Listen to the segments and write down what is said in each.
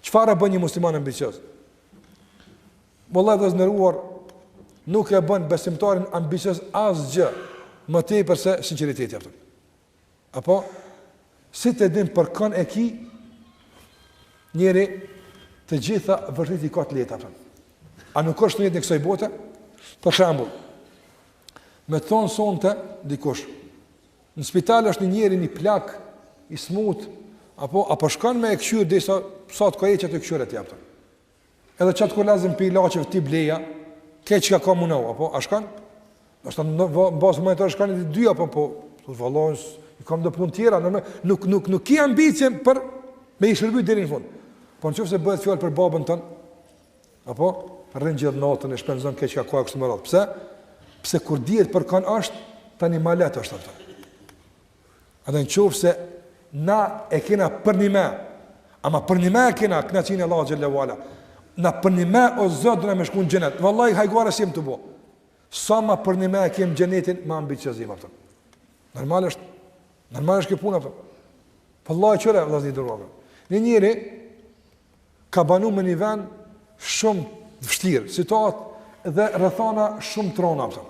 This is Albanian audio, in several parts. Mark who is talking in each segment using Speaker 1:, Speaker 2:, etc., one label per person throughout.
Speaker 1: Çfarë bën një musliman ambicioz? Wallahi dhe zënëruar, nuk e bën besimtarin ambicioz asgjë më tepër se sinqeriteti apo. Apo si të dim për kënë e ki, njeri të gjitha vërtet i ka të leta. A nuk është në jetë në kësaj bote? Për shembull, me të thonë sonte dikush, në spital është një njeri një plak, i smut, apo shkon me e këshyrë dhe sa të ka e që të këshyrë e tjepëtën. Edhe qatë kur lazim për i laqeve ti bleja, ke që ka ka munohu, apo, a shkon? Nështë në basë mëjtërë shkon e dy, apo, të valojnës, i kam dhe punë tjera, nuk ki ambicje për me i shërby deri në fund. Po në qëfë se bëhet fjallë për babën tënë, apo, rrën gjithë natën e shpenzon ke që ka kështu më radhë. Pse? Pse kur dihet për kanë është, tani ma letë është atë. Edhe në qofë se na e kena për një me, ama për një me e kena knaqin e Allah Gjallahu Ala, na për një me o zëtë dhe me shku në gjenet, vëllaj hajguara si jem të bo. Sa ma për një me e kem gjenetin, ma ambiciozim atë. Normal është kjo puna atë. Vëllaj qëre, vëllaj dërruave. Një njëri ka banu me një ven shumë vështirë, situatë dhe rrethana shumë trona atë.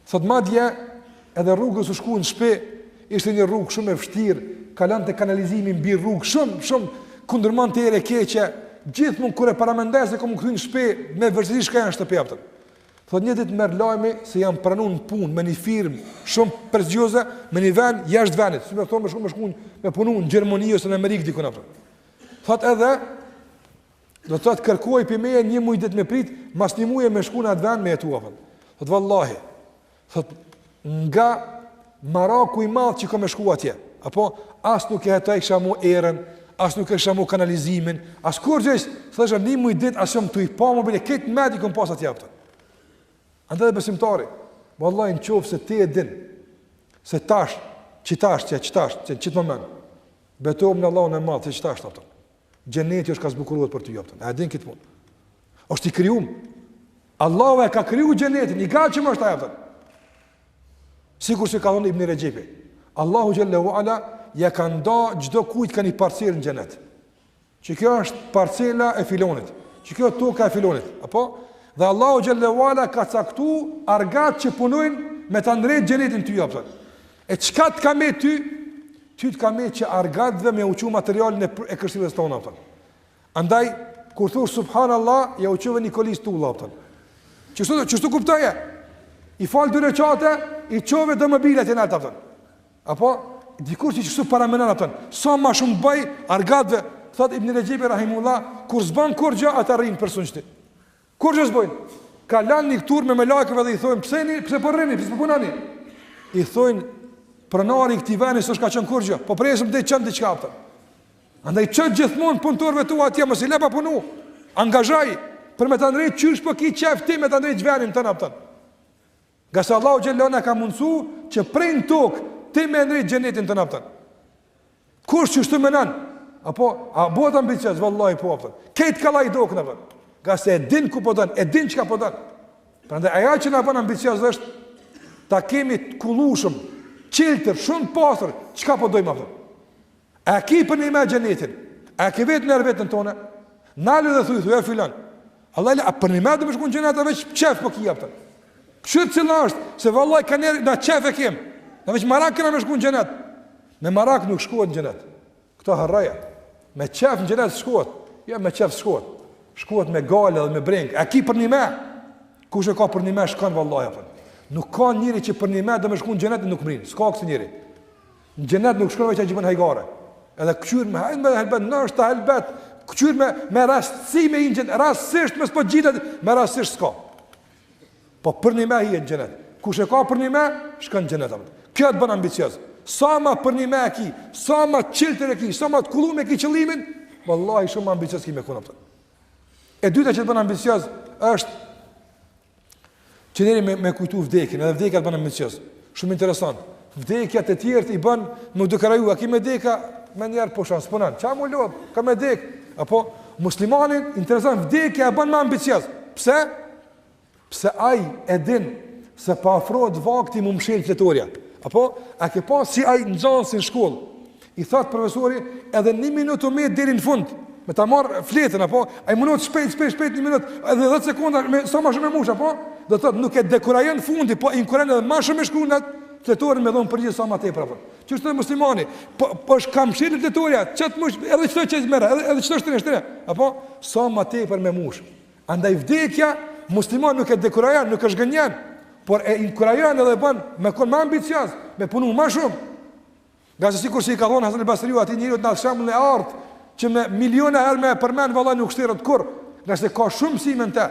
Speaker 1: Thot madje edhe rrugës u shku në shpe, ishte një rrugë shumë e vështirë, kalante kanalizimi mbi rrugë shumë kundërman të ere keqe, gjithmonë kur e paramendoj se kom këtu në shpe me vërtetësi shka janë shtëpi atë. Thot një ditë merr lajmi se jam pranuar në punë me një firmë shumë prezioze, me një vend jashtë vendit, si më thonë me shku me punu në Gjermani ose në Amerikë diku atë. Thot edhe do të thotë kërkoj për meje një muj ditë me prit, mas një muj e me shku në atë vend me jetu atë. Thot vallahi, thot nga Maraku i madh që ka me shku atje, apo as nuk e hetoj kisha mu erën, as nuk e kisha mu kanalizimin, as kur gjëjsh, thësha një muj ditë as jam të i pa mobile, këtë medi këm pas atje atë. Andaj dhe besimtari, vallahi në qofë se ti e din, se tash, që moment, betohem në Allahun e madh, se qitash atë. Gjeneti është ka zbukuruar për ty atë. A din këtë punë? Është i krijuar. Allahu e ka krijuar gjenetin, i gatshëm është ai atë. Sikur se ka thonë Ibn Rejepi, Allahu Gjallahu Ala ja ka nda çdo kujt ka një parcelë në xhenet. Që kjo është parcela e filonit, që kjo toka e filonit, apo? Dhe Allahu Gjallahu Ala ka caktuar argat që punojnë me ta ndrejt xhenetin ty apo. E çka të ka me ty të ka me që argatëve me uqu materialin e kërstives tonë apo. Andaj kur thosh subhanallah, ja uquve Nikolis tulla apo. Çështu kuptoje? I fal dy recate, i çove domobilet e nat apo. Apo dikur që çështu para menon apo. Sa më shumë bëj argatëve, thot Ibn Rejepi rahimullah, kur s'ban kur gjë ata rrin personisht. Kur gjë s'bojnë. Ka lanë një tur me lajkëve dhe i thojnë pse po rrini, pse po punani? I thojnë pronari i këtij veni s'është ka qenë kur gjë, po presim të çon diçka atë. Andaj çet gjithmonë punëtorëve tu atje mos i lë pa punu. Angazhoj për me ta ndrejt qysh po ki qef ti me ta ndrejt venin tën atë. Gjasa Allahu xhallahu ka mundsu që prej në tokë ti me ndrejt xhenetin tën atë. Kush që shtu menon? Apo a bëhet ambicioz vallahi po atë. Këtë kallaj dokën atë. Gjasa e din ku po don, e din çka po don. Prandaj ajo që na bën ambicioz është ta kemi të kullushëm, qiltër, shumë pasër, qka po dojmë atë? A ki për një me gjenetin? A ki vetë nërë vetën tonë? Nalë dhe thuj, e filan. Allah, a për një me dhe më shku në gjenet, a veç qef po ki apëtën. Kështë cila është, se vallaj ka njerë, na qef e kem. A veç marak këna me shku në gjenet. Me marak nuk shkuat në gjenet. Këto harraja. Me qef në gjenet shkuat. Ja, me qef shkuat. Shkuat me gale dhe me brengë. A ki për një me? Kush e ka për një me shkan vallaj apëtën? Nuk ka njëri që për një me dhe me shku në gjenet nuk mërin, s'ka kësë njëri. Në gjenet nuk shkone veç a gjipën hajgare. Edhe këqyr me helbet, nështë të helbet, këqyr me rastësi me i në gjenet, rastësisht me s'po gjitet, me rastësisht s'ka. Po për një me hi e në gjenet. Kush e ka për një me, shkën në gjenet. Kjo të bën ambicios. Sa ma për një me e ki, sa ma qiltër e ki, sa ma të kullu me ki qëllimin, vallahi shumë ambicios ki me kuna për. E dyta që të bën ambicios është që njeri me kujtu vdekin, edhe vdekja të bënë ambicios. Shumë interesant. Vdekja të tjertë i bënë më dukeraju, a ki me deka, me njerë po shanë, s'ponan. Qa mu lodhë, ka me dek. Apo, muslimanin, interesant, vdekja e bënë më ambicios. Pse? Pse aj e din se pa afrohet vakti më mshelë fletorja. Apo, a ke pas si aj në gjansin shkollë. I thatë profesori, edhe 1 minutë me deri në fund. me ta marr fletën apo ai mundohet shpejt 1 minutë, edhe 10 sekonda me sa më shumë mush apo do thotë nuk e dekurajon fundi, po inkuron edhe më shumë shkruajt fletorin me dhon përgjigje sa më tepër apo. Çështë muslimani, po shkamshit fletoria, çat mush edhe çdo që merr, edhe çdo shtrenjtë apo sa më tepër me mush. Andaj vdekja muslimani nuk e dekurajon, nuk e zgënjen, por e inkurajon edhe bën me kon më ambicioz, me punu më shumë. Nga se sikur si I ka thonë Hasan al-Basriu ati njëriut në shembull e art që me miliona herë me përmend vallai nuk shterët kur, nga se ka shumë mësime në te.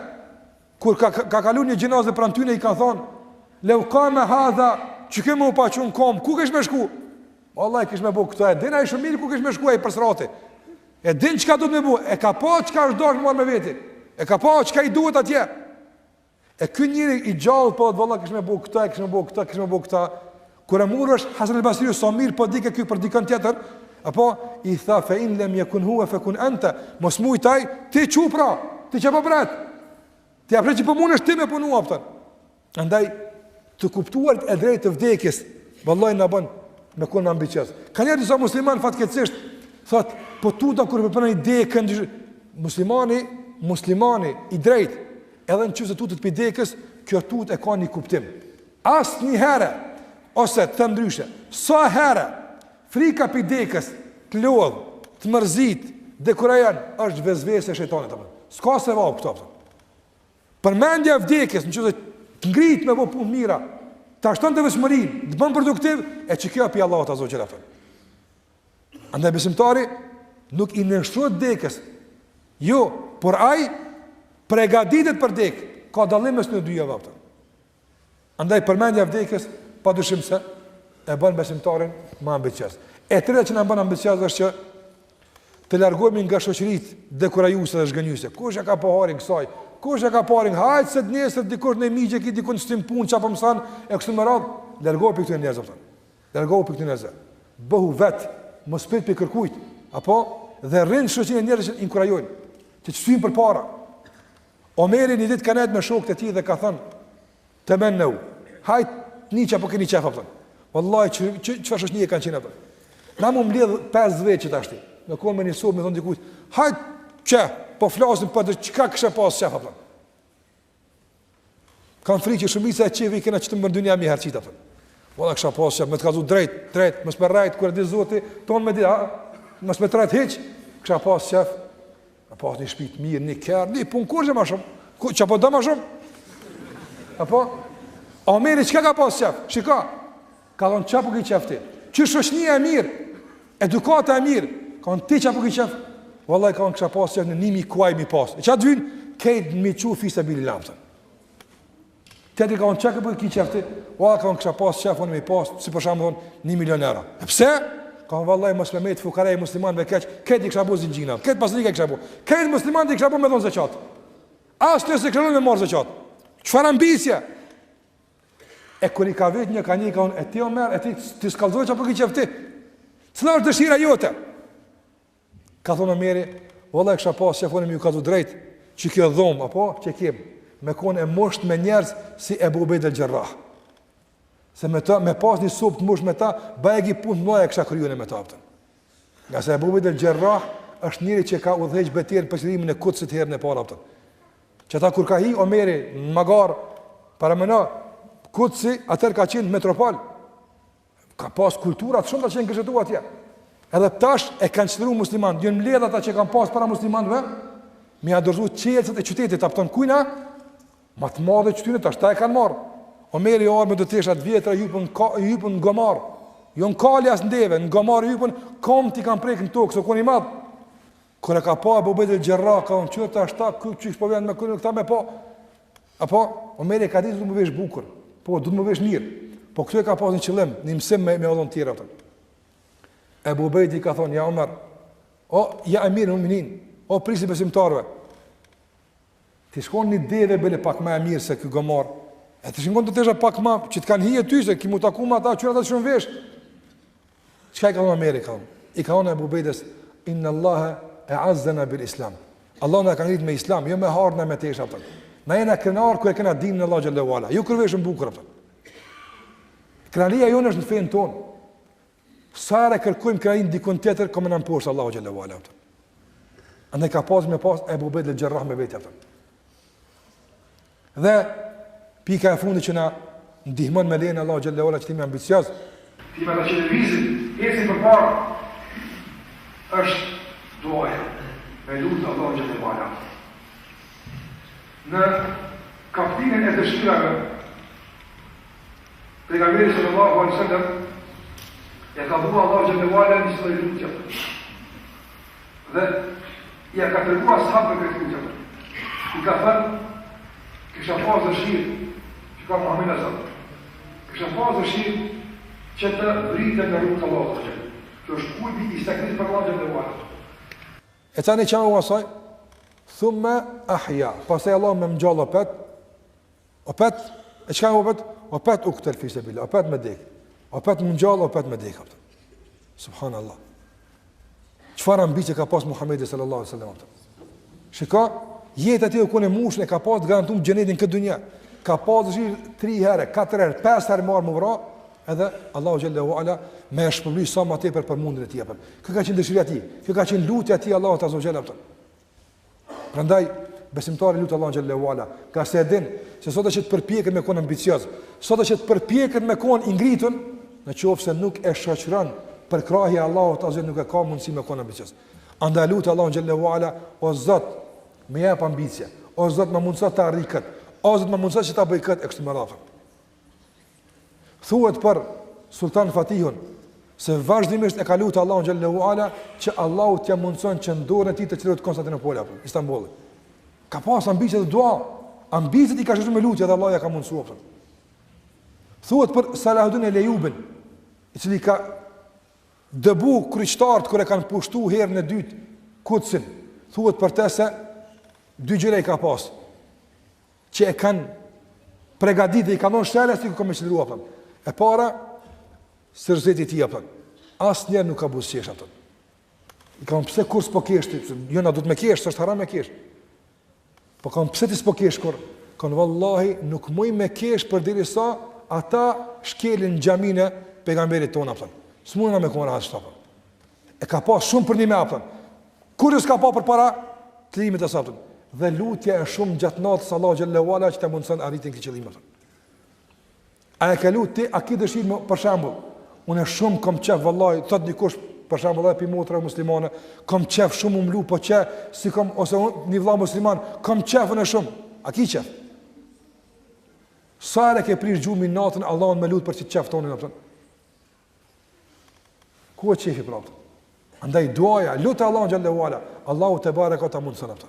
Speaker 1: Kur ka kaluar një gjinazë pranë tyne I ka thonë, "Lau qama hadha, çu kemë u pa çun kom, ku kesh më shku?" Vallai kesh më bëu këtë, e din ai shumë mirë ku kesh më shku ai për srati. E din çka do të më bëu, e ka pa çka është dorë marr me veti. E ka pa çka I duhet atje. E ky njeri I gjallë po vallai kesh më bëu këtë, kesh më bëu këtë, kesh më bëu këtë. Kur e murësh Hasan al-Basriu sa mirë po dike ky për dikën tjetër, apo I tha fa in lam yakun huwa fakun anta, mos mujtaj ti çupra, ti çapo brat. Ti apo që po mundesh ti me punu aftë. Andaj të kuptuar e drejtë të vdekjes, vallai na bën me kon ambicioz. Ka njerëz disa musliman fatkeqësisht thot, po tuta kur po bënë dekën muslimani I drejtë, edhe nëse tutet pi dekës, kjo tut e ka një kuptim. Asnjëherë ose të ndryshe, sa herë frika pi dekës të lodh, të mërzit, dekurajan, është vezvese e shejtanit apo. S'ka se vao këto. Përmendja e vdekjes, nëse të ngrit me vao punë mira, ta shton të vetëmërinë, të bën produktiv, e çka pi Allahu ta zogjë atë. Andaj besimtari nuk I nënshtrohet dekës. Jo, por ai përgatitet për dekë. Ka dallim mes të dyja vao. Andaj përmendja e vdekjes padyshim se e bën besimtarin më ambicioz. E treta që na bën ambicioz është që të largohemi nga shoqëritë dekurajuese dhe zhgënjyese. Kush e ka paharin kësaj? Kush e ka paharin? Hajt se nesër dikush në migje ki dikun stim punë çapo mëson e kështu me radhë, largohu pikë këtyre njerëzve. Largohu pikë këtyre njerëzve. Bëhu vet, mos prit pikë kërkujt, apo dhe rrin shoqërinë e njerëzve që inkurajojnë, që të shtyjnë përpara. Omeri një ditë ka nejt me shokët e tij dhe ka thënë: "Temennu, hajt niçi apo keni çaf apo?" Wallahi çfarë shoqënie kanë qenë ato. Na më mbledh 5 vjet tashti. Në kohën me një sobë më thon dikujt, "Hajt çe, po flasim po çka kisha pas çaf apo." Kan frikë shumica e çevi kena çtë më ndonjë më harçit apo. Wallahi kisha pas çaf, më të kazu drejt, mos më rrajt kur di Zoti, ton me di, mos më trajt hiç, kisha pas çaf. Apo një shtëpi mirë, një kerr, një punë kurrë më shumë. Ku çapo do më shumë? Apo Omeri çka ka pas çaf? Shiko. Ka dhënë çapo që qafti. Që shoqënia e mirë, edukata e mirë, kanë ti çapo që qaf. Wallahi kanë kisha pas çaf në 1000 kuaj mi pas. E çat vjen këtë mi çu fisa bil lamta. Ti di kanë çka po që qafti. Wallahi kanë kisha pas çaf në mi pas, si për shembull 1 milion euro. Pse? Kanë vallahi mos me met fukarë muslimanëve kaç, këtë kisha buzë gjina. Këtë pasrika kisha bu. Këtë muslimanë kisha bu me dhon zakat. As të se kërkon me marr zakat. Çfarë ambicie? E kur I ka vetë një ka unë, e ti o merë, e ti s'kallzoj që apo ki qefti. Cëla është dëshira jote? Ka thonë Omeri, valla e kësha pas që fonim ju ka dhu drejt, që kjo dhomë, apo, që kem, me kone e mosht me njerëz si Ebu Ubejd el-Gjerrah. Se me pas një sopë të mosht me ta, bajegi punë të mloja e kësha kryune me ta. Nga se Ebu Ubejd el-Gjerrah është njëri që ka udhëheq betjerë për qërimin e Kutsit herën e para. Që ta kur ka hi Omeri në magar, para mëna, Kutsi atër ka qenë metropol. Ka pas kulturat shumë të qenë kështu atje. Edhe tash e kanë qëtëru musliman, jënë mbledh ata që kanë pas para muslimanëve, me ja dorëzu qelësat e qytetit, apëton kujna, ma të madhe qytetit, tash ta e kanë marë. Omeri arme do të teshat vjetra, jupën në gomar, jo në kali as ndeve, në gomar jupën, kom t'i kanë prejkë në tokë, so koni madhë. Kër e ka pa Ebu Ubejd el-Gjerrah, ka unë qërë ashta, që po vjenë me kërën këta me pa. Apo, Omeri ka ditë du më vesh bukur, po, du të më vesh mirë, po këtu e ka pas një qëllim, një mësim me odhën tjera. Ebu Ubejdi ka thonë, ja Omer, o, ja Emir në minin, o, prisi besimtarve, ti shkon një deve bële pak ma e mirë se kjo gomar, e të shkon të tesha pak ma, që të kanë hije ty, se ki mu taku ma ta, qëra ta të shumë vesh. Qëka I ka thonë Emeri, ka thonë? I ka thonë Ebu Ubejdes, inna Allahe e azzena bil Islam. Allah në ka ngrit me Islam, jo me harë në me tesha. Na jena krenar kër e kena din në Allah Gjallahu Ala, jo kër veshën bukur. Krenaria jonë është në fejnë tonë. Sare kërkujmë krenarin dikon tjetër, kome në mposhtë Allahu Gjallahu Ala. Andaj ka pas me pas Ebu Ubejd el-Jarrah me vetë atë. Dhe pika e fundit që na ndihmon me lejen e Allahu xhallahu ala që timi ambicioz.
Speaker 2: Ti me që lëvizim, ecim përpara, është duaja, me lutë Allahu xhallahu ala. Në kaptinën e dëshirave, pejgamberi sallallahu alaihi wasallam ja ka bua Allahu xhallahu ala në së lutja. Dhe ja ka treguar sahabëve këtë lutje. I ka thënë, kisha pas dëshirë, që ka Muhammed Azam, kisha pas dëshirë që të rritë në rrugë të Allahut xhallahu ala. Kjo është kulmi i sakrificës për Allahu xhallahu ala.
Speaker 1: E tani çamë wasaj, thumma ahya. Pastaj Allah më ngjall opet, e çka opet? Opet u këtë fi sebilillah, opet me dek. Opet më ngjall, opet me dek. Subhanallah. Çfarë ambicie ka pas Muhamedi sallallahu alaihi wasallam? Shiko, jeta e tij ku në mushën e ka pas garantuar xhenetin këtë dynjë. Ka pas dëshirë 3 herë, 4 herë, 5 herë marr më vra, edhe Allahu xhallahu ala më shpërbly sa më tepër për mundin e tij apo. Kjo ka qenë dëshira e tij. Kjo ka qenë lutja e tij Allahu azza wa jalla. Prandaj besimtari lut Allahu xhallahu ala, ka se din se sot është të përpjeket me kon ambicioz. Sot është të përpjeket me kon i ngritur, nëse nuk e shoqëron për krahje Allahut azza nuk e ka mundësi me kon ambicioz. Andaj lut Allahu xhallahu ala, o Zot, më jap ambicie. O Zot, më mundso të arrij kët. O Zot, më mundso që ta bëj kët e kështu me radhë. Thuhet për Sultan Fatihun se vazhdimisht e ka lutur Allahun xhallahu ala që Allahu t'ia mundson që në dorën e tij të çelot Konstantinopoli apo Istanbulli. Ka pas ambicie të dua, ambicet i ka shëruar me lutje dhe Allah ja ka mundsuar. Thuhet për Salahuddin el-Ayyubin, i cili ka dëbu kryqtarët kur e kanë pushtuar herën e dytë Kutsin. Thuhet për të se 2 gjëra i ka pas që e kanë përgatitur, i kanë dhënë shenjë se ku më çliruan. E para, sërzeti i tij apo. Asnjëherë nuk ka buzëqesh atë. I kam pse kur s'po kesh ti, jo na duhet me kesh, s'është haram me kesh. Po kam pse ti s'po kesh kur? Kon vallahi nuk muj me kesh përderisa ata shkelin xhaminë pejgamberit ton apo. S'mund me kon rast apo. E ka pas shumë për një me apo. Kur s'ka pa përpara klimit të sabut. Dhe lutja e shumë gjatë natës Allahu xhallahu ala që të mundson arritjen këtë qëllim apo. A e ka lutë, a ki dëshirë për shembull? Unë shumë kom qef vallahi, thot dikush për shembull edhe pi motra muslimane, kom qef shumë umlu, po qef si kom ose një vëlla musliman, kom qefën e shumë. A ki qef? Sa e ke prish gjumin natën Allahun me lut për çit qef tonin apo? Ku e qefi pra? Andaj duaja, lutë Allahun xhallahu ala, Allahu te bareka ta mundson atë.